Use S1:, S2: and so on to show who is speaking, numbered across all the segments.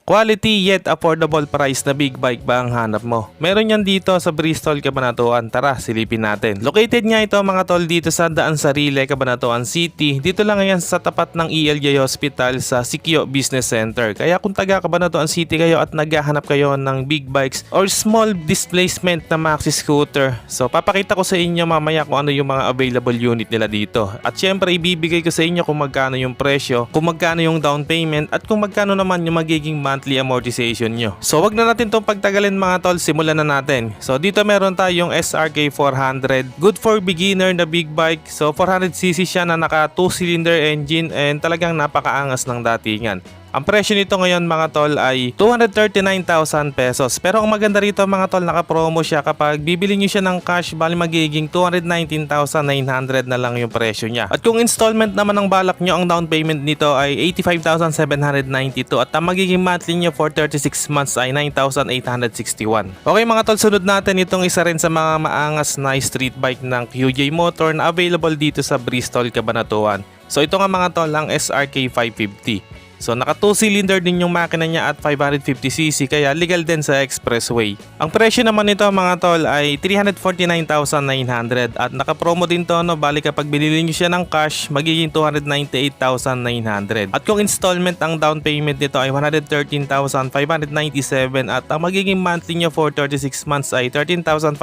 S1: Quality yet affordable price na big bike ba ang hanap mo? Meron yan dito sa Bristol, Cabanatuan. Tara, silipin natin. Located nga ito mga tol dito sa Daan Sarile, Cabanatuan City. Dito lang yan sa tapat ng ELJ Hospital sa Sikyo Business Center. Kaya kung taga Cabanatuan City kayo at naghahanap kayo ng big bikes or small displacement na maxi scooter, so papakita ko sa inyo mamaya kung ano yung mga available unit nila dito. At syempre ibibigay ko sa inyo kung magkano yung presyo, kung magkano yung down payment at kung magkano naman yung magiging monthly amortization nyo. So wag na natin itong pagtagalin mga tol, simulan na natin. So dito meron tayong SRK 400, good for beginner na big bike. So 400cc siya na naka 2-cylinder engine and talagang napakaangas ng datingan. Ang presyo nito ngayon mga tol ay 239,000 pesos. Pero ang maganda rito mga tol, naka-promo siya. Kapag bibili nyo siya ng cash, bali magiging 219,900 na lang yung presyo niya. At kung installment naman ang balak nyo, ang down payment nito ay 85,792 at ang magiging monthly nyo for 36 months ay 9,861. Okay mga tol, sunod natin itong isa rin sa mga maangas na street bike ng QJ Motor na available dito sa Bristol, Cabanatuan. So ito nga mga tol, ang SRK 550. So naka 2-cylinder din yung makina niya at 550cc kaya legal din sa expressway. Ang presyo naman nito mga tol ay 349,900 at naka-promo din to, no, bali kapag binili niyo siya ng cash magiging 298,900. At kung installment ang down payment nito ay 113,597 at ang magiging monthly niyo for 36 months ay 13,508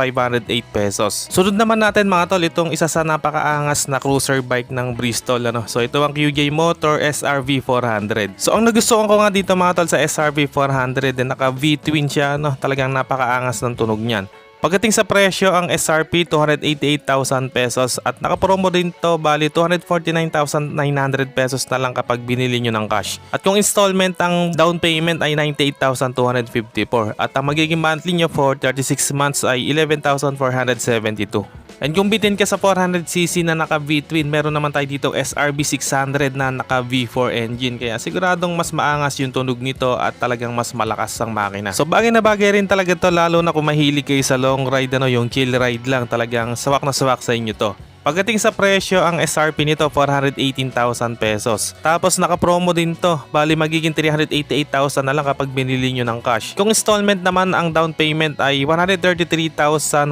S1: pesos. Sunod naman natin mga tol itong isa sa napakaangas na cruiser bike ng Bristol, ano. So ito ang QJ Motor SRV 400. So ang nagustuhan ko nga dito mga tol sa SRV 400 din, naka V-twin siya, no? Talagang napakaangas ng tunog niyan. Pagdating sa presyo, ang SRP 288,000 pesos at naka-promo din to, bali 249,900 pesos na lang kapag binili nyo ng cash. At kung installment, ang down payment ay 98,254 at ang magiging monthly nyo for 36 months ay 11,472. And kung bitin ka sa 400cc na naka V-twin, meron naman tayo dito SRB 600 na naka V4 engine. Kaya siguradong mas maangas yung tunog nito at talagang mas malakas ang makina. So bagay na bagay rin talaga to, lalo na kung mahilig kayo sa long ride, ano, yung chill ride lang, talagang sawak na sawak sa inyo to. Pagdating sa presyo, ang SRP nito 418,000 pesos. Tapos naka-promo din to, bali magiging 388,000 na lang kapag binili nyo ng cash. Kung installment naman, ang down payment ay 133,148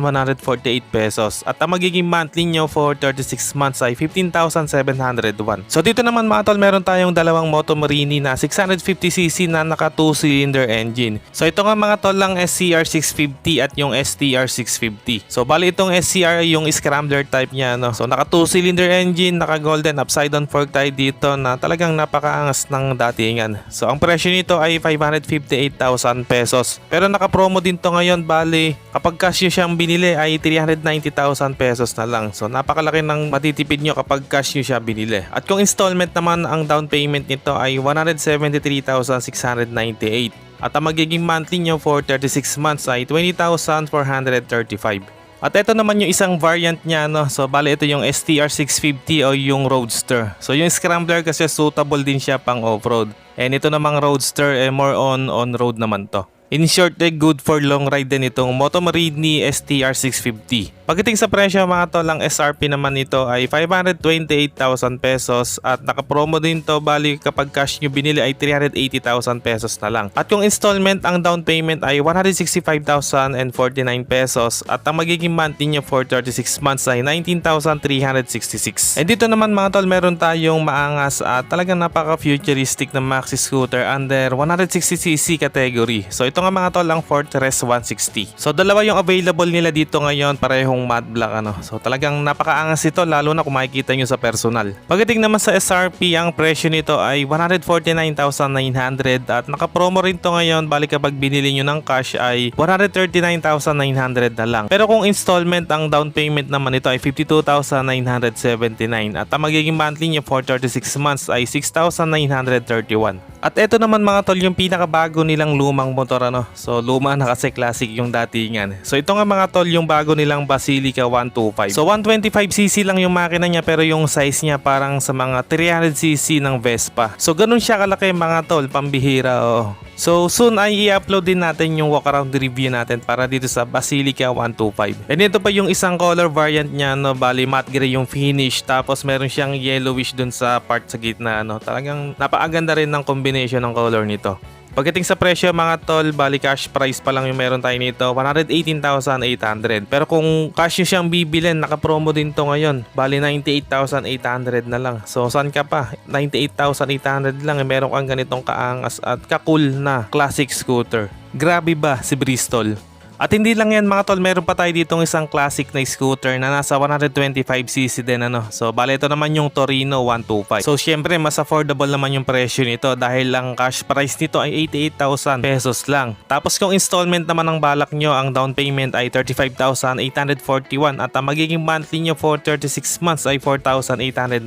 S1: pesos at ang magiging monthly nyo for 36 months ay 15,701. So dito naman mga tol, meron tayong dalawang Moto Morini na 650cc na naka 2-cylinder engine. So ito nga mga tol lang SCR 650 at yung STR 650. So bali itong SCR yung scrambler type niya, no? So naka 2-cylinder engine, naka golden upside down fork tayo dito na talagang napakaangas ng datingan. So ang presyo nito ay 558,000 pesos. Pero naka-promo din to ngayon, bali kapag cash nyo siyang binili ay 390,000 pesos na lang. So napakalaki ng matitipid nyo kapag cash nyo siya binili. At kung installment naman, ang down payment nito ay 173,698 at ang magiging monthly nyo for 36 months ay 20,435. At ito naman yung isang variant niya, no? So bali ito yung STR 650 o yung Roadster. So yung Scrambler kasi suitable din siya pang off-road. And ito namang Roadster more on-road naman to. In short, good for long ride din itong Moto Morini STR 650. Pagdating sa presyo mga tol, ang SRP naman nito ay 528,000 pesos at naka-promo din to, bali kapag cash nyo binili ay 380,000 pesos na lang. At kung installment, ang down payment ay 165,049 pesos at ang magiging monthly nyo for 36 months ay 19,366. And dito naman mga tol, meron tayong maangas at talagang napaka-futuristic na maxi scooter under 160cc category. So ito nga mga tol, ang Fortress 160. So dalawa yung available nila dito ngayon, parehong matte black, ano. So talagang napakaangas ito, lalo na kung makikita nyo sa personal. Pagdating naman sa SRP, ang presyo nito ay 149,900 at naka-promo rin to ngayon, bali kapag binili nyo ng cash ay 139,900 na lang. Pero kung installment, ang down payment naman nito ay 52,979 at ang magiging monthly nyo for 36 months ay 6,931. At ito naman mga tol, yung pinakabago nilang lumang motor, ano. So luma na kasi, classic yung datingan. So ito nga mga tol, yung bago nilang Basilica 125. So 125cc lang yung makina niya, pero yung size niya parang sa mga 300cc ng Vespa. So ganun siya kalaki mga tol, pambihira, oh. So soon ay i-upload din natin yung walk around review natin para dito sa Basilica 125. And ito pa yung isang color variant niya, no, bali matte gray yung finish, tapos meron siyang yellowish dun sa part sa gitna, no. Talagang napakaganda rin ng combination ng color nito. Pagdating sa presyo mga tol, bali cash price pa lang yung meron tayo nito, 118,800. Pero kung cash nyo siyang bibilin, naka-promo din to ngayon. Bali 98,800 na lang. So saan ka pa? 98,800 lang, meron kang ganitong kaangas at kakul na classic scooter. Grabe ba si Bristol? At hindi lang yan mga tol, meron pa tayo ditong isang classic na scooter na nasa 125cc din ano. So bale ito naman yung Torino 125. So syempre mas affordable naman yung presyo nito dahil lang cash price nito ay 88,000 pesos lang. Tapos kung installment naman ang balak nyo, ang down payment ay 35,841 at ang magiging monthly nyo for 36 months ay 4,895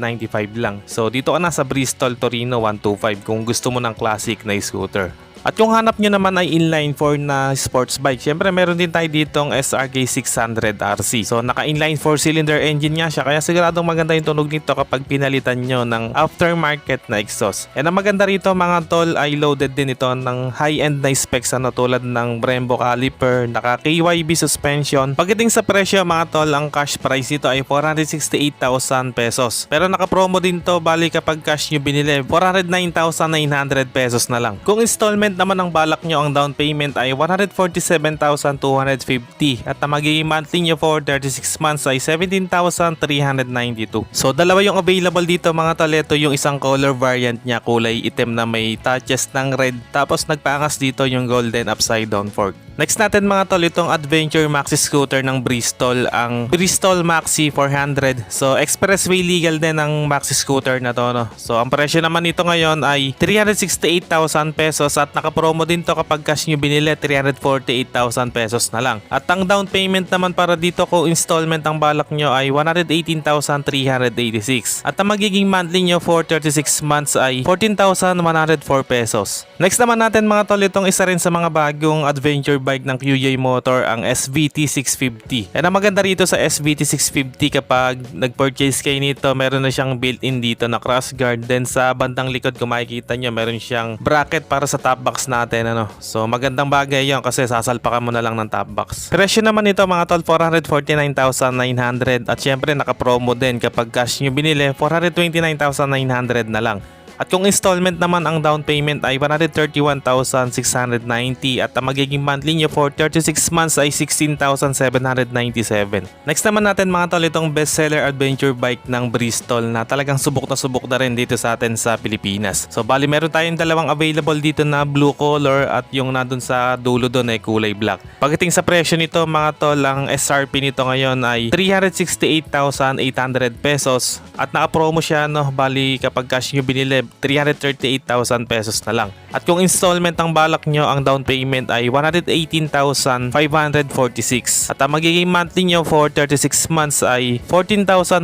S1: lang. So dito ka na sa Bristol Torino 125 kung gusto mo ng classic na scooter. At kung hanap nyo naman ay inline 4 na sports bike, syempre meron din tayo ditong SRK 600 RC. So naka inline 4 cylinder engine nga siya, kaya siguradong maganda yung tunog nito kapag pinalitan nyo ng aftermarket na exhaust. And ang maganda rito mga tol ay loaded din ito ng high-end na specs ano, tulad ng Brembo caliper, naka KYB suspension. Pagdating sa presyo mga tol, ang cash price nito ay 468,000 pesos. Pero naka-promo din to, bali kapag cash nyo binili, 409,900 pesos na lang. Kung installment naman ang balak nyo, ang down payment ay 147,250 at ang magiging monthly nyo for 36 months ay 17,392. So dalawa yung available dito mga tol. Ito yung isang color variant niya, kulay itim na may touches ng red, tapos nagpaangas dito yung golden upside down fork. Next natin mga tol, itong Adventure Maxi scooter ng Bristol, ang Bristol Maxi 400. So expressway legal din ang Maxi scooter na to no? So ang presyo naman nito ngayon ay 368,000 pesos at naka-promo din to kapag cash nyo binili, 348,000 pesos na lang. At ang down payment naman para dito kung installment ang balak nyo ay 118,386. At ang magiging monthly nyo for 36 months ay 14,104 pesos. Next naman natin mga tol, itong isa rin sa mga bagong adventure bike ng QJ Motor, ang SVT 650. And ang maganda rito sa SVT 650, kapag nag-purchase kayo nito, meron na siyang built-in dito na cross guard. Then sa bandang likod kung makikita nyo, meron siyang bracket para sa top box natin ano. So magandang bagay yon kasi sasalpakan mo na lang ng top box. Presyo naman nito mga tol, 449,900 at syempre naka-promo din kapag cash nyo binili, 429,900 na lang. At kung installment naman ang down payment ay 131,690 at ang magiging monthly nyo for 36 months ay 16,797. Next naman natin mga tol, itong bestseller adventure bike ng Bristol na talagang subok na rin dito sa atin sa Pilipinas. So bali meron tayong dalawang available dito na blue color at yung nandun sa dulo doon ay kulay black. Pagdating sa presyo nito mga tol, ang SRP nito ngayon ay 368,800 pesos at naka-promo siya no, bali kapag cash nyo binili 338,000 pesos na lang. At kung installment ang balak nyo, ang down payment ay 118,546 at ang magiging monthly nyo for 36 months ay 14,104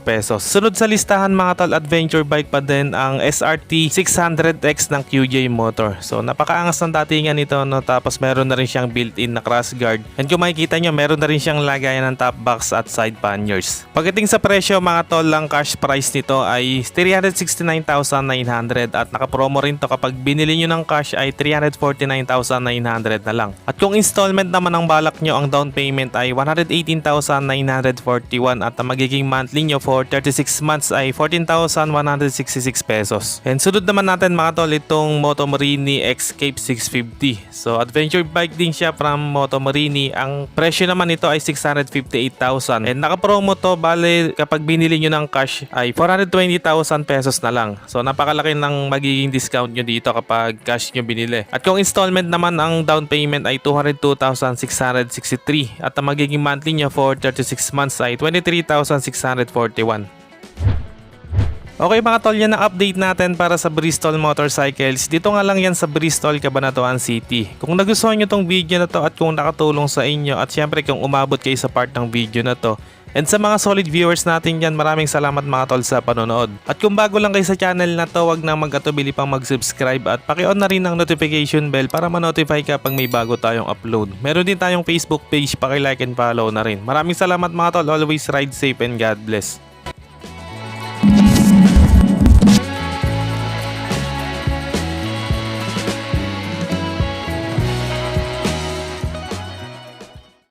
S1: pesos. Sunod sa listahan mga tol, adventure bike pa din ang SRT 600X ng QJ Motor. So napakaangas ng datingan nito no, tapos meron na rin siyang built-in na cross guard. And kung makikita nyo, meron na rin siyang lagayan ng top box at side panniers. Pagdating sa presyo mga tol, ang cash price nito ay 369,900 at naka-promo rin to, kapag binili nyo ng cash ay 349,900 na lang. At kung installment naman ang balak nyo, ang down payment ay 118,941 at ang magiging monthly nyo for 36 months ay 14,166 pesos. And sunod naman natin mga tol, itong Motomorini Escape 650. So adventure bike din siya from Motomorini. Ang presyo naman nito ay 658,000 and naka-promo to, bale kapag binili nyo ng cash ay 420,000 pesos na lang. So napakalaki ng magiging discount nyo dito kapag cash nyo binili. At kung installment naman ang down payment ay 202,663 at ang magiging monthly nyo for 36 months ay 23,641. Okay mga tol, yan ang update natin para sa Bristol Motorcycles. Dito nga lang yan sa Bristol, Cabanatuan City. Kung nagustuhan nyo tong video na to at kung nakatulong sa inyo at syempre kung umabot kayo sa part ng video na to, and sa mga solid viewers natin dyan, maraming salamat mga tol sa panonood. At kung bago lang kayo sa channel na to, wag na mag-atubili pang mag-subscribe at paki-on na rin ang notification bell para ma-notify ka pag may bago tayong upload. Meron din tayong Facebook page, paki-like and follow na rin. Maraming salamat mga tol, always ride safe and God bless.